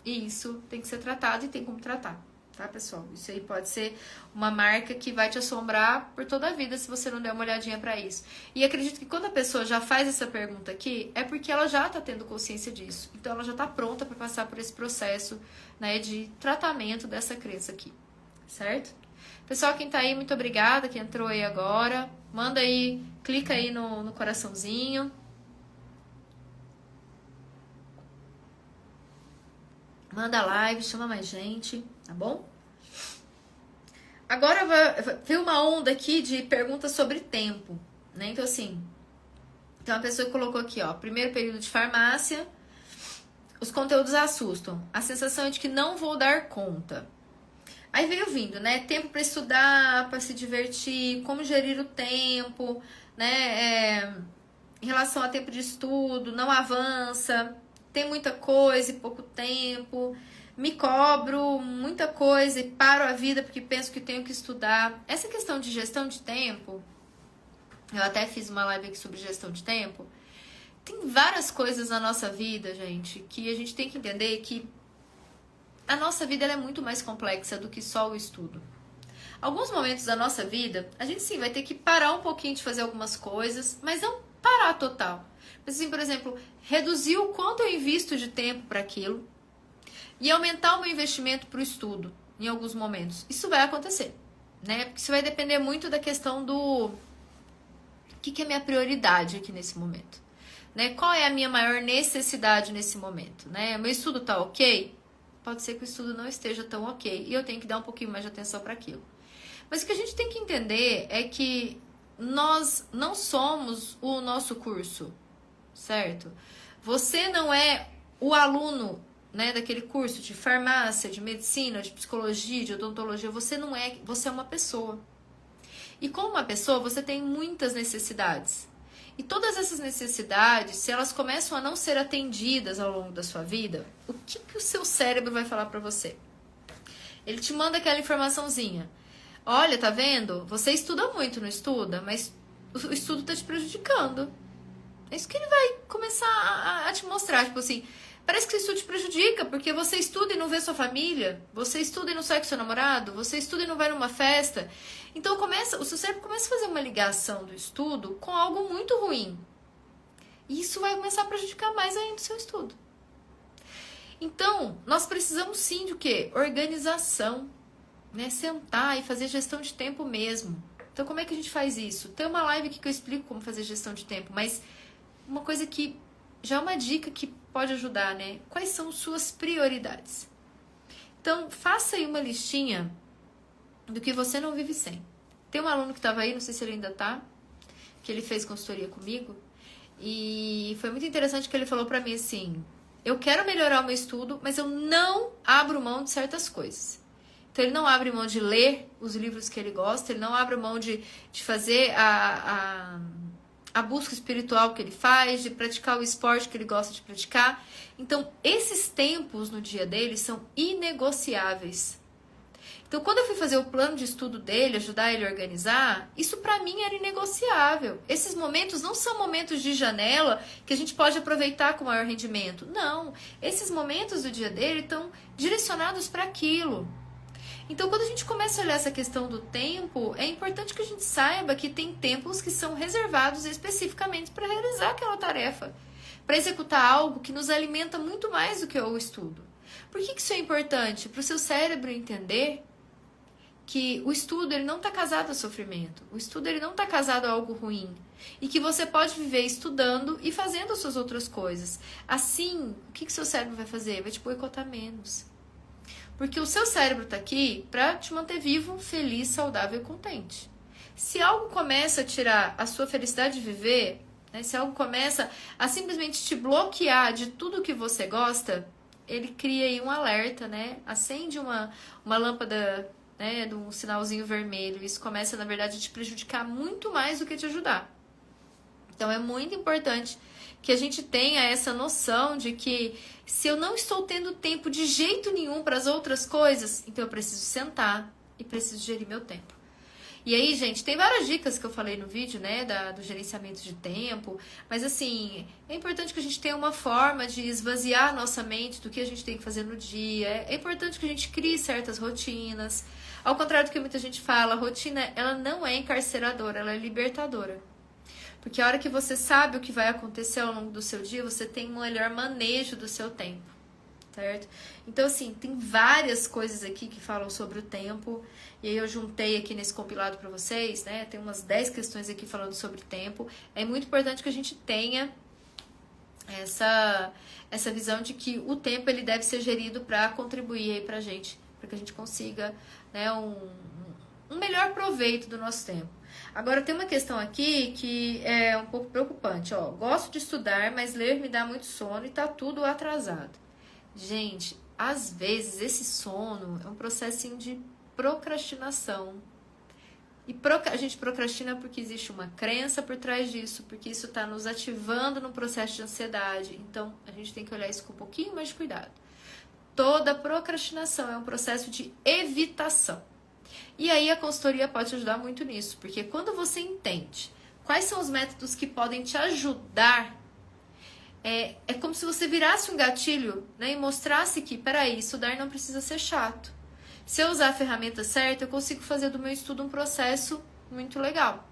e isso tem que ser tratado e tem como tratar, tá, pessoal? Isso aí pode ser uma marca que vai te assombrar por toda a vida se você não der uma olhadinha pra isso. E acredito que quando a pessoa já faz essa pergunta aqui, é porque ela já tá tendo consciência disso. Então ela já tá pronta para passar por esse processo, né, de tratamento dessa crença aqui, certo? Pessoal, quem tá aí, muito obrigada, quem entrou aí agora, manda aí, clica aí no coraçãozinho. Manda live, chama mais gente, tá bom? Agora veio uma onda aqui de perguntas sobre tempo, né? Então, assim, tem uma pessoa que colocou aqui, ó, primeiro período de farmácia, os conteúdos assustam, a sensação é de que não vou dar conta. Aí veio vindo, né? Tempo para estudar, para se divertir, como gerir o tempo, né? Em relação a tempo de estudo, não avança, tem muita coisa e pouco tempo, me cobro muita coisa e paro a vida porque penso que tenho que estudar. Essa questão de gestão de tempo, eu até fiz uma live aqui sobre gestão de tempo. Tem várias coisas na nossa vida, gente, que a gente tem que entender que a nossa vida ela é muito mais complexa do que só o estudo. Alguns momentos da nossa vida, a gente sim vai ter que parar um pouquinho de fazer algumas coisas, mas não parar total. Mas assim, por exemplo, reduzir o quanto eu invisto de tempo para aquilo e aumentar o meu investimento para o estudo em alguns momentos. Isso vai acontecer, né? Porque isso vai depender muito da questão do que é a minha prioridade aqui nesse momento, né? Qual é a minha maior necessidade nesse momento, né? Meu estudo tá ok? Pode ser que o estudo não esteja tão ok e eu tenho que dar um pouquinho mais de atenção para aquilo. Mas o que a gente tem que entender é que nós não somos o nosso curso, certo? Você não é o aluno, né, daquele curso de farmácia, de medicina, de psicologia, de odontologia. Você não é, você é uma pessoa. E como uma pessoa, você tem muitas necessidades. E todas essas necessidades, se elas começam a não ser atendidas ao longo da sua vida, o que o seu cérebro vai falar pra você? Ele te manda aquela informaçãozinha. Olha, tá vendo? Você estuda muito, não estuda? Mas o estudo tá te prejudicando. É isso que ele vai começar a te mostrar. Tipo assim, parece que o estudo te prejudica, porque você estuda e não vê sua família. Você estuda e não sai com seu namorado. Você estuda e não vai numa festa. Então o seu cérebro começa a fazer uma ligação do estudo com algo muito ruim. E isso vai começar a prejudicar mais ainda o seu estudo. Então, nós precisamos sim de o quê? Organização. Né? Sentar e fazer gestão de tempo mesmo. Então, como é que a gente faz isso? Tem uma live aqui que eu explico como fazer gestão de tempo, mas uma coisa que já é uma dica que pode ajudar, né? Quais são suas prioridades? Então, faça aí uma listinha do que você não vive sem. Tem um aluno que estava aí, não sei se ele ainda tá, que ele fez consultoria comigo, e foi muito interessante que ele falou pra mim assim, eu quero melhorar o meu estudo, mas eu não abro mão de certas coisas. Então, ele não abre mão de ler os livros que ele gosta, ele não abre mão de fazer a busca espiritual que ele faz, de praticar o esporte que ele gosta de praticar. Então, esses tempos no dia dele são inegociáveis. Então, quando eu fui fazer o plano de estudo dele, ajudar ele a organizar, isso pra mim era inegociável. Esses momentos não são momentos de janela que a gente pode aproveitar com maior rendimento. Não, esses momentos do dia dele estão direcionados para aquilo. Então, quando a gente começa a olhar essa questão do tempo, é importante que a gente saiba que tem tempos que são reservados especificamente para realizar aquela tarefa, para executar algo que nos alimenta muito mais do que o estudo. Por que isso é importante? Para o seu cérebro entender que o estudo ele não está casado a sofrimento, o estudo ele não está casado a algo ruim, e que você pode viver estudando e fazendo as suas outras coisas. Assim, o que seu cérebro vai fazer? Vai te boicotar menos. Porque o seu cérebro está aqui para te manter vivo, feliz, saudável e contente. Se algo começa a tirar a sua felicidade de viver, né, se algo começa a simplesmente te bloquear de tudo que você gosta, ele cria aí um alerta, né? Acende uma lâmpada, né, de um sinalzinho vermelho. Isso começa, na verdade, a te prejudicar muito mais do que te ajudar. Então, é muito importante que a gente tenha essa noção de que se eu não estou tendo tempo de jeito nenhum para as outras coisas, então eu preciso sentar e preciso gerir meu tempo. E aí, gente, tem várias dicas que eu falei no vídeo, né, do gerenciamento de tempo, mas assim, é importante que a gente tenha uma forma de esvaziar a nossa mente do que a gente tem que fazer no dia, é importante que a gente crie certas rotinas. Ao contrário do que muita gente fala, a rotina, ela não é encarceradora, ela é libertadora. Porque a hora que você sabe o que vai acontecer ao longo do seu dia, você tem um melhor manejo do seu tempo, certo? Então, assim, tem várias coisas aqui que falam sobre o tempo, e aí eu juntei aqui nesse compilado para vocês, né? Tem umas 10 questões aqui falando sobre tempo. É muito importante que a gente tenha essa visão de que o tempo ele deve ser gerido para contribuir aí pra gente, para que a gente consiga, né, um melhor proveito do nosso tempo. Agora, tem uma questão aqui que é um pouco preocupante, ó. Gosto de estudar, mas ler me dá muito sono e tá tudo atrasado. Gente, às vezes esse sono é um processinho de procrastinação. E a gente procrastina porque existe uma crença por trás disso, porque isso está nos ativando num processo de ansiedade. Então, a gente tem que olhar isso com um pouquinho mais de cuidado. Toda procrastinação é um processo de evitação. E aí a consultoria pode ajudar muito nisso, porque quando você entende quais são os métodos que podem te ajudar, é como se você virasse um gatilho, né, e mostrasse que, peraí, estudar não precisa ser chato. Se eu usar a ferramenta certa, eu consigo fazer do meu estudo um processo muito legal.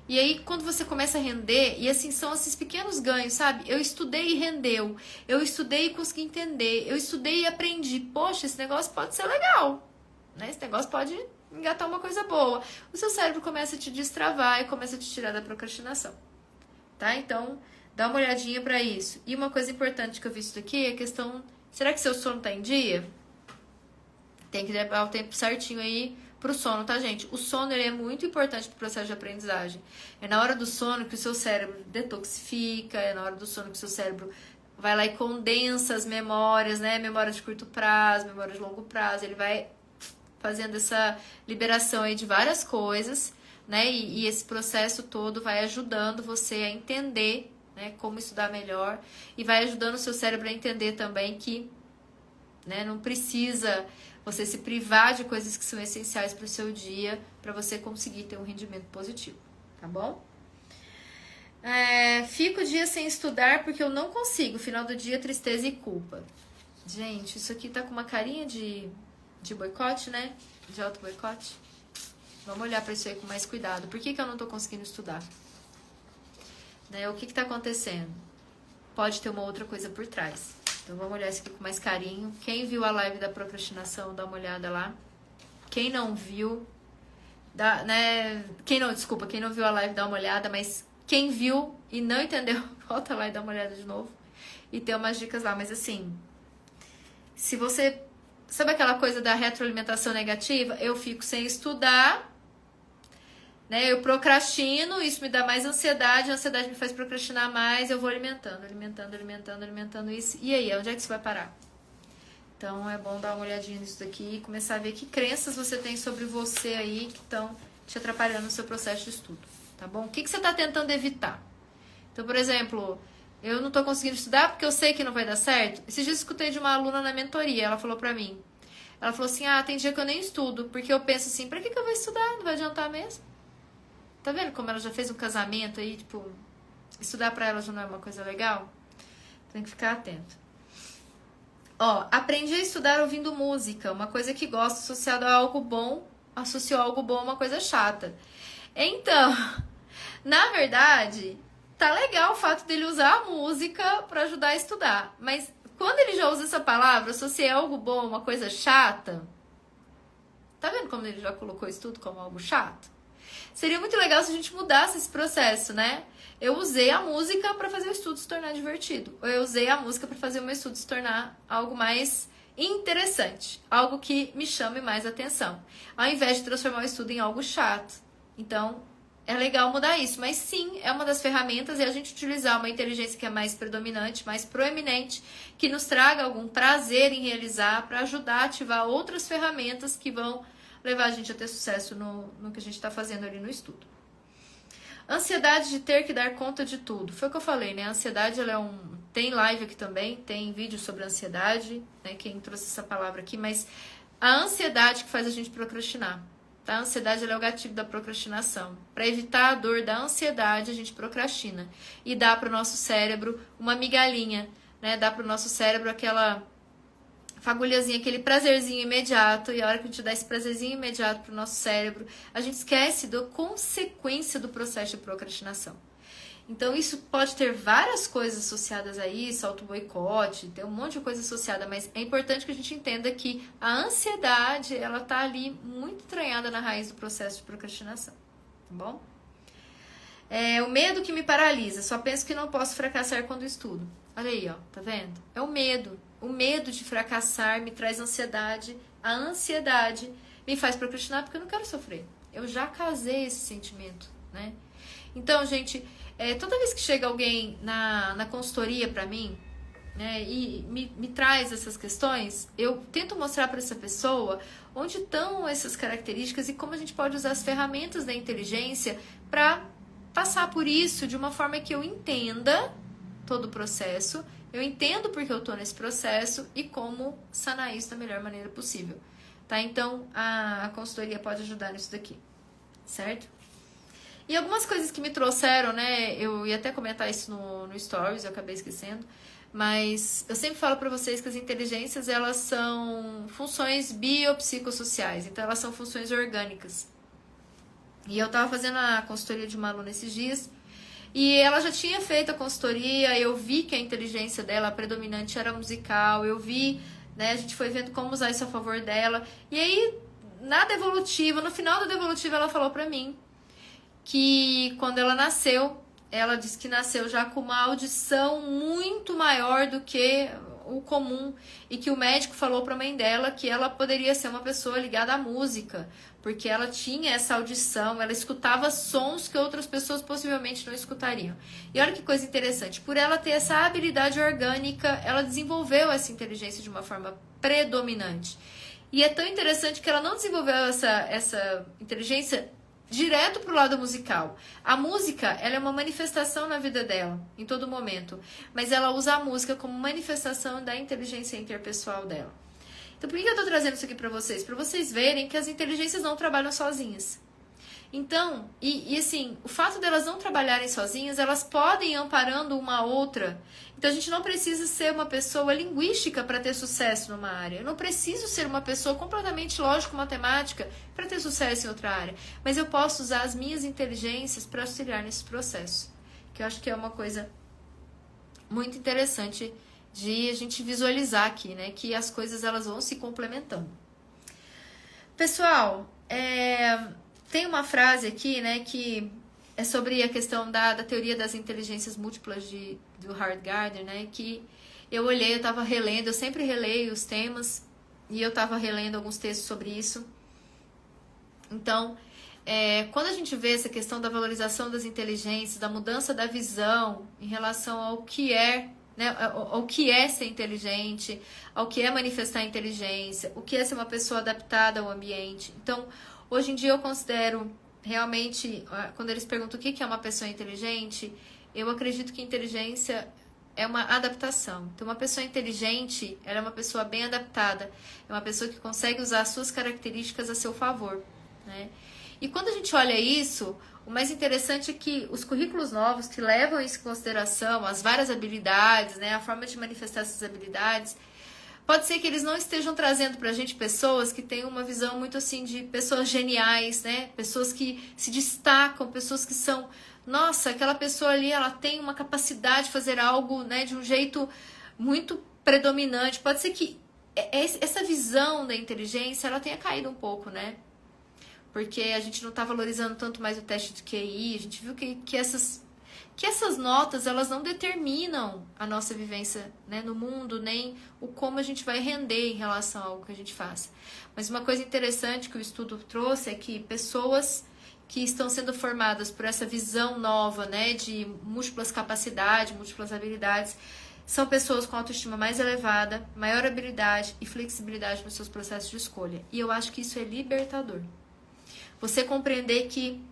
E aí, quando você começa a render, e assim, são esses pequenos ganhos, sabe? Eu estudei e rendeu. Eu estudei e consegui entender. Eu estudei e aprendi. Poxa, esse negócio pode ser legal. Né? Esse negócio pode engatar uma coisa boa. O seu cérebro começa a te destravar e começa a te tirar da procrastinação. Tá? Então, dá uma olhadinha pra isso. E uma coisa importante que eu vi isso daqui é a questão... Será que seu sono tá em dia? Tem que levar o tempo certinho aí pro sono, tá, gente? O sono, ele é muito importante pro processo de aprendizagem. É na hora do sono que o seu cérebro detoxifica, é na hora do sono que o seu cérebro vai lá e condensa as memórias, né? Memórias de curto prazo, memórias de longo prazo. Ele vai fazendo essa liberação aí de várias coisas, né? E esse processo todo vai ajudando você a entender, né, como estudar melhor, e vai ajudando o seu cérebro a entender também que, né, não precisa você se privar de coisas que são essenciais para o seu dia, para você conseguir ter um rendimento positivo, tá bom? Fico o dia sem estudar porque eu não consigo. Final do dia, tristeza e culpa. Gente, isso aqui tá com uma carinha de boicote, né? De auto-boicote. Vamos olhar para isso aí com mais cuidado. Por que eu não tô conseguindo estudar? Né? O que tá acontecendo? Pode ter uma outra coisa por trás. Então vamos olhar isso aqui com mais carinho. Quem viu a live da procrastinação, dá uma olhada lá. Quem não viu, né? Quem não viu a live, dá uma olhada. Mas quem viu e não entendeu, volta lá e dá uma olhada de novo. E tem umas dicas lá. Mas assim, se você... Sabe aquela coisa da retroalimentação negativa? Eu fico sem estudar, né? Eu procrastino, isso me dá mais ansiedade, a ansiedade me faz procrastinar mais, eu vou alimentando isso. E aí, onde é que isso vai parar? Então, é bom dar uma olhadinha nisso daqui e começar a ver que crenças você tem sobre você aí que estão te atrapalhando no seu processo de estudo, tá bom? O que você está tentando evitar? Então, por exemplo... Eu não tô conseguindo estudar porque eu sei que não vai dar certo. Esses dias eu escutei de uma aluna na mentoria, ela falou pra mim. Ela falou assim, tem dia que eu nem estudo, porque eu penso assim, pra que eu vou estudar? Não vai adiantar mesmo. Tá vendo como ela já fez um casamento aí, tipo, estudar pra ela já não é uma coisa legal? Tem que ficar atento. Ó, aprendi a estudar ouvindo música, uma coisa que gosto associado a algo bom, associou algo bom a uma coisa chata. Então, na verdade... Tá legal o fato dele usar a música pra ajudar a estudar. Mas quando ele já usa essa palavra, associar algo bom a uma coisa chata... Tá vendo como ele já colocou isso tudo como algo chato? Seria muito legal se a gente mudasse esse processo, né? Eu usei a música pra fazer o estudo se tornar divertido. Ou eu usei a música pra fazer o meu estudo se tornar algo mais interessante. Algo que me chame mais atenção. Ao invés de transformar o estudo em algo chato. Então... É legal mudar isso, mas sim, é uma das ferramentas e a gente utilizar uma inteligência que é mais predominante, mais proeminente, que nos traga algum prazer em realizar para ajudar a ativar outras ferramentas que vão levar a gente a ter sucesso no que a gente está fazendo ali no estudo. Ansiedade de ter que dar conta de tudo. Foi o que eu falei, né? A ansiedade, ela é tem live aqui também, tem vídeo sobre ansiedade, né? Quem trouxe essa palavra aqui, mas a ansiedade que faz a gente procrastinar. tá? A ansiedade ela é o gatilho da procrastinação. Para evitar a dor da ansiedade, a gente procrastina e dá para o nosso cérebro uma migalhinha, né? Dá para o nosso cérebro aquela fagulhazinha, aquele prazerzinho imediato, e a hora que a gente dá esse prazerzinho imediato pro nosso cérebro, a gente esquece da consequência do processo de procrastinação. Então isso pode ter várias coisas associadas a isso, auto-boicote, tem um monte de coisa associada, mas é importante que a gente entenda que a ansiedade, ela tá ali muito entranhada na raiz do processo de procrastinação, tá bom? O medo que me paralisa, só penso que não posso fracassar quando estudo. Olha aí, ó, tá vendo? É o medo. O medo de fracassar me traz ansiedade. A ansiedade me faz procrastinar porque eu não quero sofrer. Eu já casei esse sentimento, né? Então, gente, toda vez que chega alguém na consultoria pra mim, né, e me traz essas questões, eu tento mostrar para essa pessoa onde estão essas características e como a gente pode usar as ferramentas da inteligência para passar por isso de uma forma que eu entenda todo o processo, eu entendo porque eu tô nesse processo e como sanar isso da melhor maneira possível, tá? Então, a consultoria pode ajudar nisso daqui, certo? E algumas coisas que me trouxeram, né, eu ia até comentar isso no Stories, eu acabei esquecendo, mas eu sempre falo pra vocês que as inteligências, elas são funções biopsicossociais, então elas são funções orgânicas. E eu tava fazendo a consultoria de uma aluna esses dias, e ela já tinha feito a consultoria, eu vi que a inteligência dela, a predominante, era musical, eu vi, né, a gente foi vendo como usar isso a favor dela. E aí, na devolutiva, no final da devolutiva, ela falou pra mim que quando ela nasceu, ela disse que nasceu já com uma audição muito maior do que o comum, e que o médico falou para a mãe dela que ela poderia ser uma pessoa ligada à música, porque ela tinha essa audição, ela escutava sons que outras pessoas possivelmente não escutariam. E olha que coisa interessante, por ela ter essa habilidade orgânica, ela desenvolveu essa inteligência de uma forma predominante. E é tão interessante que ela não desenvolveu essa inteligência direto pro lado musical. A música, ela é uma manifestação na vida dela, em todo momento. Mas ela usa a música como manifestação da inteligência interpessoal dela. Então, por que eu tô trazendo isso aqui pra vocês? Pra vocês verem que as inteligências não trabalham sozinhas. Então, assim, o fato delas não trabalharem sozinhas, elas podem ir amparando uma outra. Então, a gente não precisa ser uma pessoa linguística para ter sucesso numa área. Eu não preciso ser uma pessoa completamente lógico-matemática para ter sucesso em outra área. Mas eu posso usar as minhas inteligências para auxiliar nesse processo. Que eu acho que é uma coisa muito interessante de a gente visualizar aqui, né? Que as coisas, elas vão se complementando. Pessoal, tem uma frase aqui, né, que é sobre a questão da teoria das inteligências múltiplas do Howard Gardner, né, que eu olhei, eu estava relendo, eu sempre releio os temas, e eu estava relendo alguns textos sobre isso. Então, quando a gente vê essa questão da valorização das inteligências, da mudança da visão em relação ao que é, né, ao que é ser inteligente, ao que é manifestar inteligência, o que é ser uma pessoa adaptada ao ambiente. Então, hoje em dia eu considero realmente, quando eles perguntam o que é uma pessoa inteligente, eu acredito que inteligência é uma adaptação. Então, uma pessoa inteligente, ela é uma pessoa bem adaptada, é uma pessoa que consegue usar as suas características a seu favor, né? E quando a gente olha isso, o mais interessante é que os currículos novos que levam isso em consideração, as várias habilidades, né, a forma de manifestar essas habilidades, pode ser que eles não estejam trazendo pra gente pessoas que têm uma visão muito assim de pessoas geniais, né? Pessoas que se destacam, pessoas que são, nossa, aquela pessoa ali, ela tem uma capacidade de fazer algo, né, de um jeito muito predominante. Pode ser que essa visão da inteligência, ela tenha caído um pouco, né? Porque a gente não tá valorizando tanto mais o teste de QI, a gente viu que essas notas, elas não determinam a nossa vivência, né, no mundo, nem o como a gente vai render em relação ao que a gente faz. Mas uma coisa interessante que o estudo trouxe é que pessoas que estão sendo formadas por essa visão nova, né, de múltiplas capacidades, múltiplas habilidades, são pessoas com autoestima mais elevada, maior habilidade e flexibilidade nos seus processos de escolha. E eu acho que isso é libertador. Você compreender que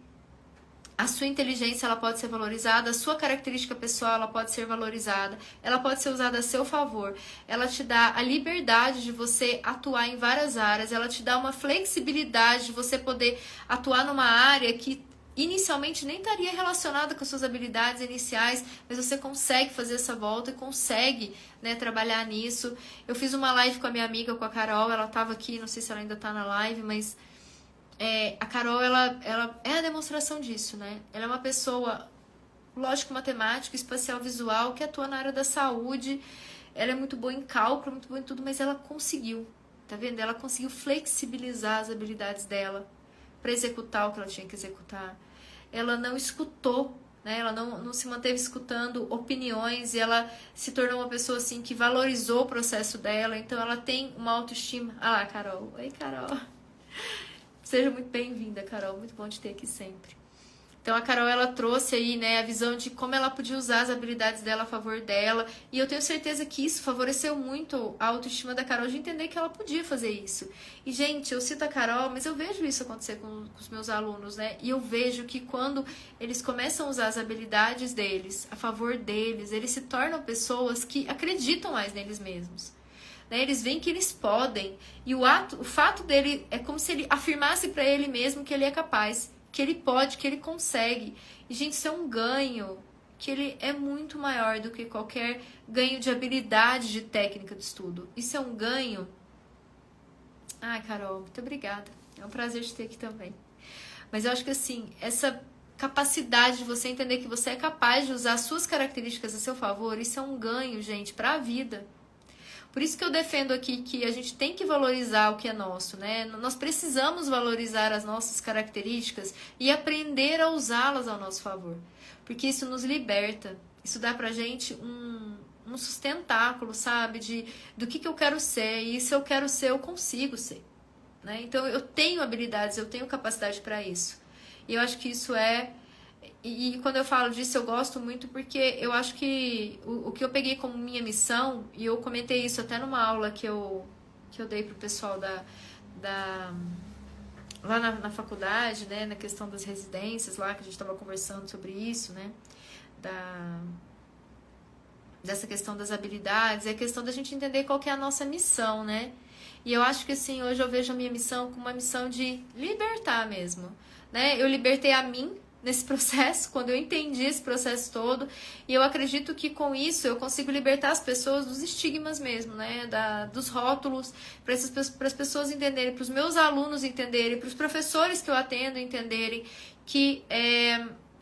A sua inteligência, ela pode ser valorizada, a sua característica pessoal, ela pode ser valorizada, ela pode ser usada a seu favor. Ela te dá a liberdade de você atuar em várias áreas, ela te dá uma flexibilidade de você poder atuar numa área que inicialmente nem estaria relacionada com as suas habilidades iniciais, mas você consegue fazer essa volta e consegue, né, trabalhar nisso. Eu fiz uma live com a minha amiga, com a Carol, ela estava aqui, não sei se ela ainda está na live, mas a Carol, ela é a demonstração disso, né? Ela é uma pessoa, lógico, matemática, espacial, visual, que atua na área da saúde. Ela é muito boa em cálculo, muito boa em tudo, mas ela conseguiu, tá vendo? Ela conseguiu flexibilizar as habilidades dela para executar o que ela tinha que executar. Ela não escutou, né? Ela não se manteve escutando opiniões e ela se tornou uma pessoa assim que valorizou o processo dela. Então ela tem uma autoestima. Ah lá, Carol. Oi, Carol. Seja muito bem-vinda, Carol. Muito bom te ter aqui sempre. Então a Carol, ela trouxe aí, né, a visão de como ela podia usar as habilidades dela a favor dela. E eu tenho certeza que isso favoreceu muito a autoestima da Carol de entender que ela podia fazer isso. E, gente, eu cito a Carol, mas eu vejo isso acontecer com os meus alunos, né? E eu vejo que quando eles começam a usar as habilidades deles a favor deles, eles se tornam pessoas que acreditam mais neles mesmos. Né? Eles veem que eles podem. E o fato dele é como se ele afirmasse para ele mesmo que ele é capaz, que ele pode, que ele consegue. E, gente, isso é um ganho que ele é muito maior do que qualquer ganho de habilidade, de técnica de estudo. Isso é um ganho. Ai, Carol, muito obrigada. É um prazer te ter aqui também. Mas eu acho que, assim, essa capacidade de você entender que você é capaz de usar as suas características a seu favor, isso é um ganho, gente, para a vida. Por isso que eu defendo aqui que a gente tem que valorizar o que é nosso, né? Nós precisamos valorizar as nossas características e aprender a usá-las ao nosso favor. Porque isso nos liberta. Isso dá pra gente um sustentáculo, sabe? Do que eu quero ser. E se eu quero ser, eu consigo ser. Né? Então eu tenho habilidades, eu tenho capacidade para isso. E eu acho que isso é... E quando eu falo disso, eu gosto muito porque eu acho que o que eu peguei como minha missão, e eu comentei isso até numa aula que eu dei pro pessoal lá na faculdade, né, na questão das residências lá, que a gente estava conversando sobre isso, né, dessa questão das habilidades, é a questão da gente entender qual que é a nossa missão, né, e eu acho que, assim, hoje eu vejo a minha missão como uma missão de libertar mesmo, né, eu libertei a mim nesse processo, quando eu entendi esse processo todo, e eu acredito que com isso eu consigo libertar as pessoas dos estigmas mesmo, né, dos rótulos, para as pessoas entenderem, para os meus alunos entenderem, para os professores que eu atendo entenderem que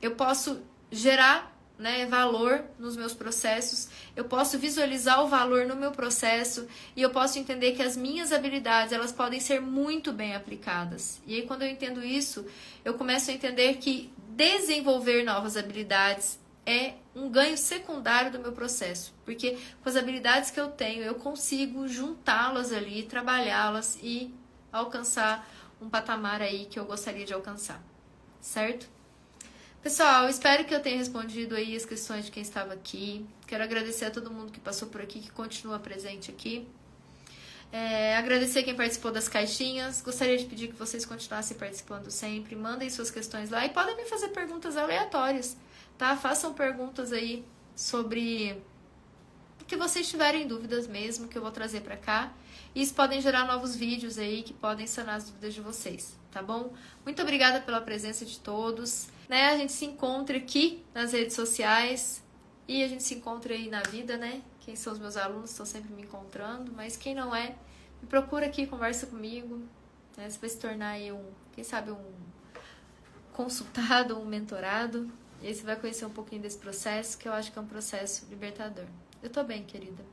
eu posso gerar, né, valor nos meus processos, eu posso visualizar o valor no meu processo e eu posso entender que as minhas habilidades, elas podem ser muito bem aplicadas. E aí quando eu entendo isso, eu começo a entender que desenvolver novas habilidades é um ganho secundário do meu processo, porque com as habilidades que eu tenho, eu consigo juntá-las ali, trabalhá-las e alcançar um patamar aí que eu gostaria de alcançar, certo? Pessoal, espero que eu tenha respondido aí as questões de quem estava aqui. Quero agradecer a todo mundo que passou por aqui, que continua presente aqui. Agradecer quem participou das caixinhas. Gostaria de pedir que vocês continuassem participando sempre. Mandem suas questões lá e podem me fazer perguntas aleatórias, tá? Façam perguntas aí sobre o que vocês tiverem dúvidas mesmo, que eu vou trazer pra cá. E isso podem gerar novos vídeos aí que podem sanar as dúvidas de vocês, tá bom? Muito obrigada pela presença de todos. Né? A gente se encontra aqui nas redes sociais e a gente se encontra aí na vida, né? Quem são os meus alunos estão sempre me encontrando, mas quem não é, me procura aqui, conversa comigo, né? Você vai se tornar aí quem sabe um consultado, um mentorado, e aí você vai conhecer um pouquinho desse processo, que eu acho que é um processo libertador. Eu tô bem, querida.